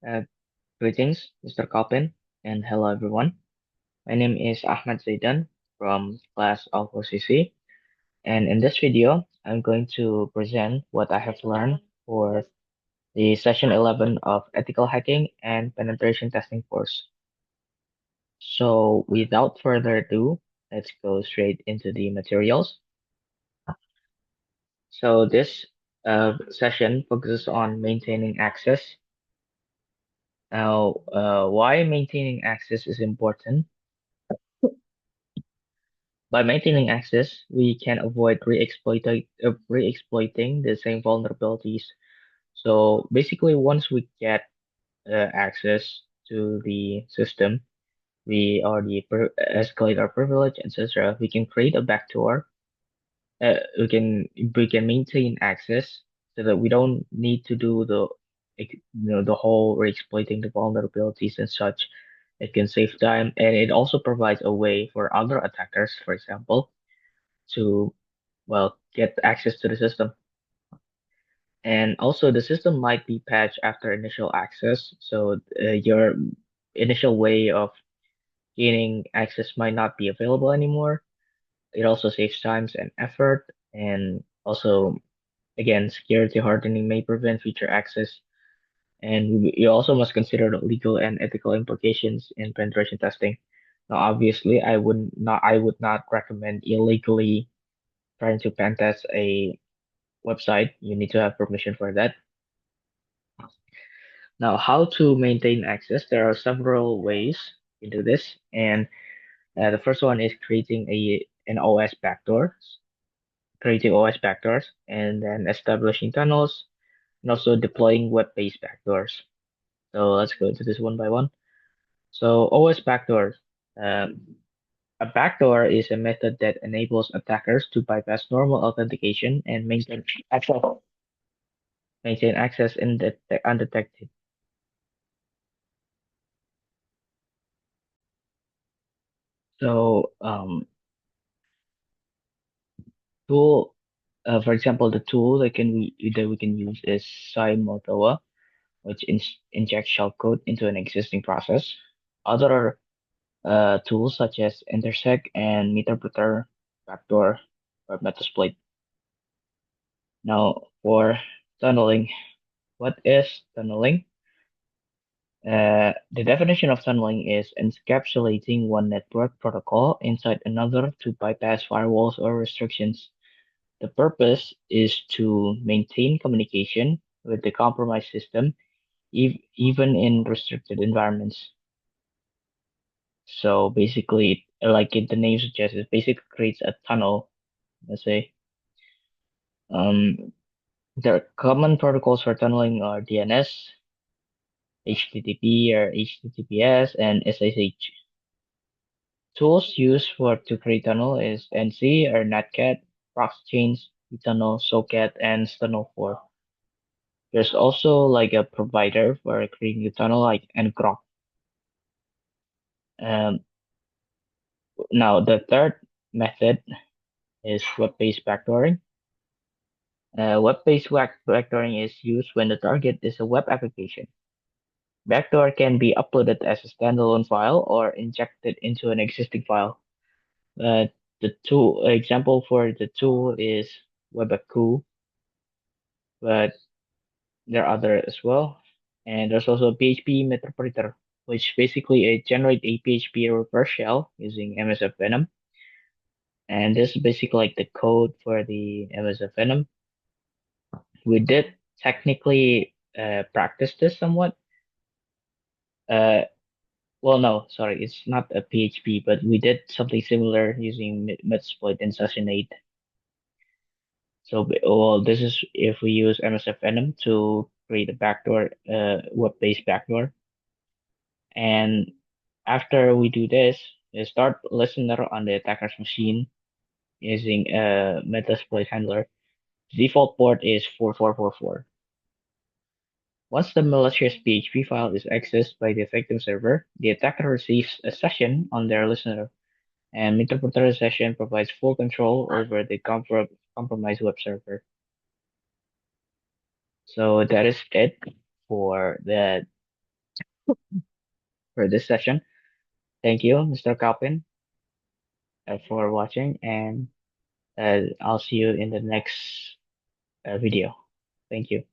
Uh, Greetings, Mr. Kalpin, and hello everyone. My name is Ahmad Zaidan from class of OCC, and in this video, I'm going to present what I have learned for the session 11 of Ethical Hacking and Penetration Testing course. So, without further ado, let's go straight into the materials. So, this session focuses on maintaining access. Now, why maintaining access is important? By maintaining access, we can avoid re-exploiting the same vulnerabilities. So basically, once we get access to the system, we already escalate our privilege, etc. We can create a backdoor. We can maintain access so that we don't need to do the whole re-exploiting the vulnerabilities and such. It can save time, and it also provides a way for other attackers, for example, to get access to the system. And also, the system might be patched after initial access, so your initial way of gaining access might not be available anymore. It also saves times and effort, and also, again, security hardening may prevent future access. And you also must consider the legal and ethical implications in penetration testing. Now, obviously, I would not recommend illegally trying to pen test a website. You need to have permission for that. Now, how to maintain access? There are several ways you do this, and the first one is creating an OS backdoor, creating OS backdoors, and then establishing tunnels, and also deploying web-based backdoors. So let's go into this one by one. So OS backdoors. Um, a backdoor is a method that enables attackers to bypass normal authentication and maintain access undetected. So tool for example, the tool that we can use is Simotoa, which injects shellcode into an existing process. Other tools such as Intersect and Meterpreter, Backdoor, or Metasploit. Now, for tunneling, what is tunneling? The definition of tunneling is encapsulating one network protocol inside another to bypass firewalls or restrictions. The purpose is to maintain communication with the compromised system, even in restricted environments. So basically, the name suggests, it basically creates a tunnel, let's say. Um, the common protocols for tunneling are DNS, HTTP or HTTPS, and SSH. Tools used to create tunnel is NC or Netcat, ProxChains, eTunnel, Socket, and Tunnel4. There's also like a provider for creating the tunnel like ngrok. Um, Now the third method is web-based backdooring. Web-based backdooring is used when the target is a web application. Backdoor can be uploaded as a standalone file or injected into an existing file. Uh, the tool example for the tool is Webaku, but there are other as well. And there's also PHP Meterpreter, which basically it generate a PHP reverse shell using MSF Venom. And this is basically like the code for the MSF Venom. We did technically practice this somewhat. Uh, well, no, sorry, it's not a PHP, but we did something similar using Metasploit in Session 8. So, well, this is if we use MSF Venom to create a backdoor, web-based backdoor. And after we do this, we start listener on the attacker's machine using a Metasploit handler. The default port is 4444. Once the malicious PHP file is accessed by the victim server, the attacker receives a session on their listener, and Interpreter session provides full control over the compromised web server. So that is it for the for this session. Thank you, Mr. Calpin, for watching, and I'll see you in the next video. Thank you.